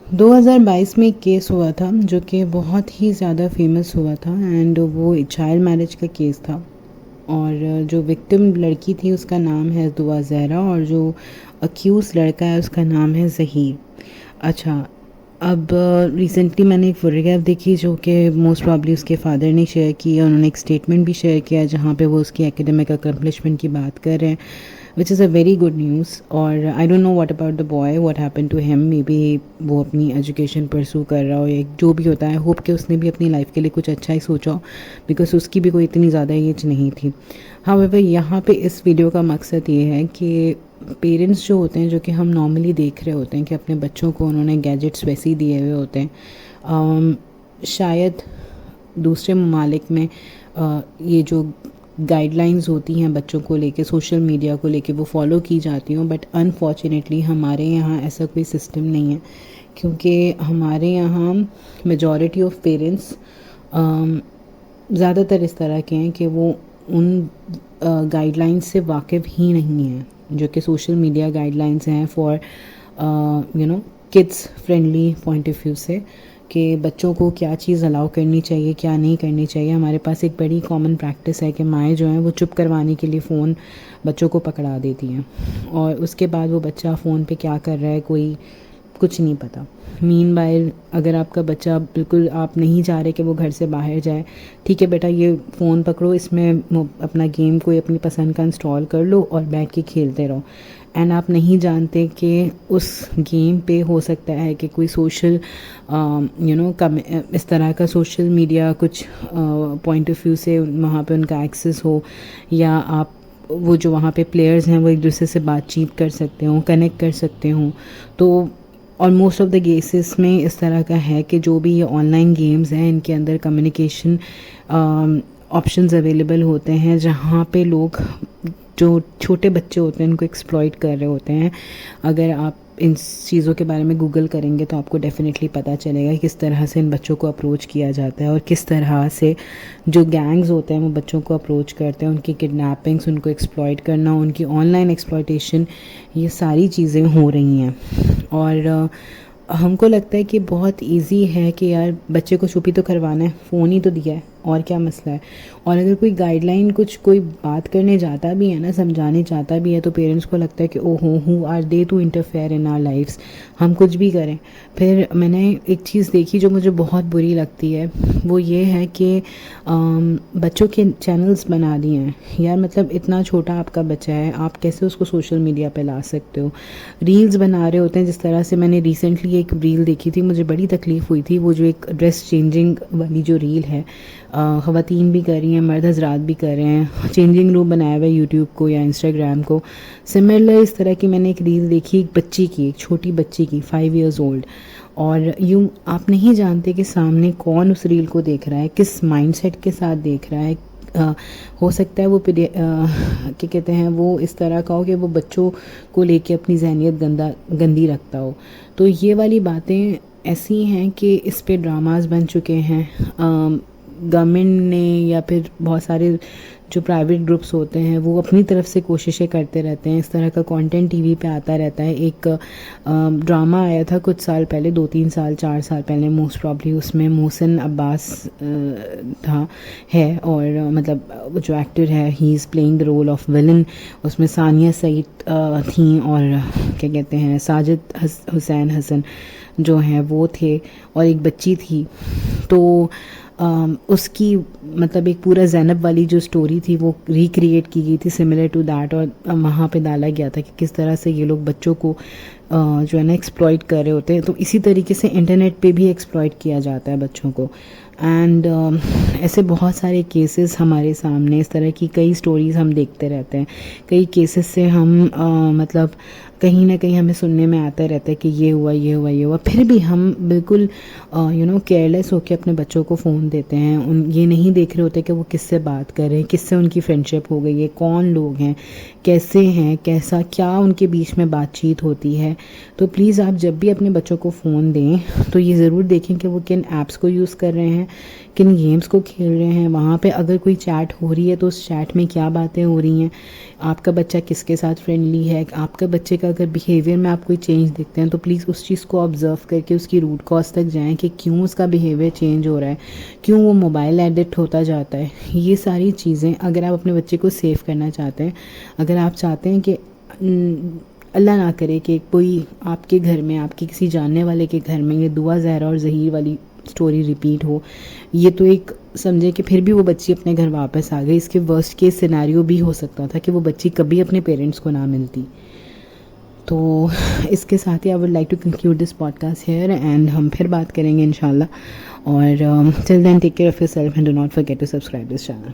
2022 में एक केस हुआ था जो कि बहुत ही ज़्यादा फेमस हुआ था एंड वो चाइल्ड मैरिज का केस था। और जो विक्टिम लड़की थी उसका नाम है दुआ ज़हरा और जो अक्यूज़ लड़का है उसका नाम है ज़हीर। अच्छा, अब रिसेंटली मैंने एक फ़ोटोग्राफ देखी जो कि मोस्ट प्रॉब्ली उसके फादर ने शेयर की। उन्होंने एक स्टेटमेंट भी शेयर किया जहाँ पे वो उसकी एकेडमिक अकम्पलिशमेंट की बात कर रहे हैं, which is a very good news. और I don't know what about the boy, what happen to him. Maybe वो अपनी एजुकेशन परसू कर रहा हो या जो भी होता है, होप कि उसने भी अपनी लाइफ के लिए कुछ अच्छा ही सोचा हो, बिकॉज उसकी भी कोई इतनी ज़्यादा एज नहीं थी। हाउएवर यहाँ पे इस वीडियो का मकसद ये है कि पेरेंट्स जो होते हैं, जो कि हम नॉर्मली देख रहे होते हैं कि अपने बच्चों को उन्होंने गैजेट्स वैसे ही दिए हुए होते हैं, शायद दूसरे ममालिक में ये जो गाइडलाइंस होती हैं बच्चों को लेके, सोशल मीडिया को लेके, वो फॉलो की जाती हूँ। बट अनफॉर्चुनेटली हमारे यहाँ ऐसा कोई सिस्टम नहीं है, क्योंकि हमारे यहाँ मेजॉरिटी ऑफ पेरेंट्स ज़्यादातर इस तरह के हैं कि वो उन गाइडलाइंस से वाकिफ़ ही नहीं हैं जो कि सोशल मीडिया गाइडलाइंस हैं for kids friendly point of view से, कि बच्चों को क्या चीज़ अलाउ करनी चाहिए, क्या नहीं करनी चाहिए। हमारे पास एक बड़ी कॉमन प्रैक्टिस है कि माएँ जो हैं वो चुप करवाने के लिए फ़ोन बच्चों को पकड़ा देती हैं और उसके बाद वो बच्चा फ़ोन पे क्या कर रहा है कोई कुछ नहीं पता। मीनवाइल अगर आपका बच्चा बिल्कुल, आप नहीं चाह रहे कि वो घर से बाहर जाए, ठीक है बेटा ये फ़ोन पकड़ो, इसमें अपना गेम कोई अपनी पसंद का इंस्टॉल कर लो और बैठ के खेलते रहो। एंड आप नहीं जानते कि उस गेम पे हो सकता है कि कोई सोशल इस तरह का सोशल मीडिया कुछ पॉइंट ऑफ व्यू से वहाँ पे उनका एक्सेस हो, या आप वो जो वहाँ पे प्लेयर्स हैं वो एक दूसरे से बातचीत कर सकते हो, कनेक्ट कर सकते हो। तो और मोस्ट ऑफ द केसेस में इस तरह का है कि जो भी ये ऑनलाइन गेम्स हैं इनके अंदर कम्युनिकेशन ऑप्शंस अवेलेबल होते हैं जहाँ पे लोग जो छोटे बच्चे होते हैं उनको एक्सप्लॉइट कर रहे होते हैं। अगर आप इन चीज़ों के बारे में गूगल करेंगे तो आपको डेफिनेटली पता चलेगा किस तरह से इन बच्चों को अप्रोच किया जाता है और किस तरह से जो गैंग्स होते हैं वो बच्चों को अप्रोच करते हैं, उनकी किडनैपिंग्स, उनको एक्सप्लॉइट करना, उनकी ऑनलाइन एक्सप्लॉइटेशन, ये सारी चीज़ें हो रही हैं। और हमको लगता है कि बहुत इजी है कि यार बच्चे को चुप ही तो करवाना है, फ़ोन ही तो दिया है, और क्या मसला है। और अगर कोई गाइडलाइन कुछ कोई बात करने जाता भी है ना, समझाने जाता भी है, तो पेरेंट्स को लगता है कि oh who are they to interfere in our lives, हम कुछ भी करें। फिर मैंने एक चीज़ देखी जो मुझे बहुत बुरी लगती है, वो ये है कि बच्चों के चैनल्स बना दिए हैं। यार मतलब इतना छोटा आपका बच्चा है, आप कैसे उसको सोशल मीडिया पे ला सकते हो। रील्स बना रहे होते हैं, जिस तरह से मैंने रिसेंटली एक रील देखी थी, मुझे बड़ी तकलीफ़ हुई थी। वो जो एक ड्रेस चेंजिंग वाली जो रील है, ख़वातीन भी कर रही हैं, मर्द हजरात भी कर रहे हैं, चेंजिंग रूम बनाया हुआ है यूट्यूब को या इंस्टाग्राम को। सिमिलर इस तरह की मैंने एक रील देखी, एक बच्ची की, एक छोटी बच्ची की, 5 इयर्स ओल्ड। और यूँ आप नहीं जानते कि सामने कौन उस रील को देख रहा है, किस माइंडसेट के साथ देख रहा है। हो सकता है वो क्या कहते हैं, वो इस तरह का हो कि वो बच्चों को लेके अपनी जहनियत गंदी रखता हो। तो ये वाली बातें ऐसी हैं कि इस पे ड्रामास बन चुके हैं। गवर्नमेंट ने या फिर बहुत सारे जो प्राइवेट ग्रुप्स होते हैं वो अपनी तरफ से कोशिशें करते रहते हैं। इस तरह का कंटेंट टीवी पे आता रहता है। एक ड्रामा आया था कुछ साल पहले, 2-3 साल 4 साल पहले मोस्ट प्रॉब्ली, उसमें मोहसिन अब्बास था है, और मतलब जो एक्टर है he is playing the role of villain. उसमें सानिया सईद थी और क्या कहते हैं साजिद हुसैन हसन जो हैं वो थे, और एक बच्ची थी। तो उसकी मतलब एक पूरा ज़ैनब वाली जो स्टोरी थी वो रिक्रिएट की गई थी सिमिलर टू दैट, और वहाँ पे डाला गया था कि किस तरह से ये लोग बच्चों को जो है ना एक्सप्लॉइट कर रहे होते हैं। तो इसी तरीके से इंटरनेट पे भी एक्सप्लॉइट किया जाता है बच्चों को। एंड ऐसे बहुत सारे केसेस हमारे सामने, इस तरह की कई स्टोरीज़ हम देखते रहते हैं। कई केसेस से हम मतलब कहीं ना कहीं हमें सुनने में आता रहता है कि ये हुआ ये हुआ ये हुआ, फिर भी हम बिल्कुल केयरलेस होकर अपने बच्चों को फ़ोन देते हैं। ये नहीं देख रहे होते कि वो किससे बात कर रहे हैं, किससे उनकी फ्रेंडशिप हो गई है, कौन लोग हैं, कैसे हैं, कैसा क्या उनके बीच में बातचीत होती है। तो प्लीज़ आप जब भी अपने बच्चों को फ़ोन दें तो ये ज़रूर देखें कि वो किन ऐप्स को यूज़ कर रहे हैं, किन गेम्स को खेल रहे हैं। वहाँ पे अगर कोई चैट हो रही है तो उस चैट में क्या बातें हो रही हैं, आपका बच्चा किसके साथ फ्रेंडली है, आपका बच्चे का अगर बिहेवियर में आप कोई चेंज देखते हैं तो प्लीज़ उस चीज़ को ऑब्ज़र्व करके उसकी रूट कॉज तक जाएं कि क्यों उसका बिहेवियर चेंज हो रहा है, क्यों वो मोबाइल एडिक्ट होता जाता है। ये सारी चीज़ें अगर आप अपने बच्चे को सेव करना चाहते हैं, अगर आप चाहते हैं कि अल्लाह ना करे कि कोई आपके घर में, आपके किसी जानने वाले के घर में ये दुआ ज़हरा और ज़हीर वाली स्टोरी रिपीट हो, ये तो एक समझे कि फिर भी वो बच्ची अपने घर वापस आ गई। इसके वर्स्ट केस सिनेरियो भी हो सकता था कि वो बच्ची कभी अपने पेरेंट्स को ना मिलती। तो इसके साथ ही I would like to conclude this podcast here and हम फिर बात करेंगे इंशाल्लाह। और till then take care of yourself and do not forget to subscribe this channel.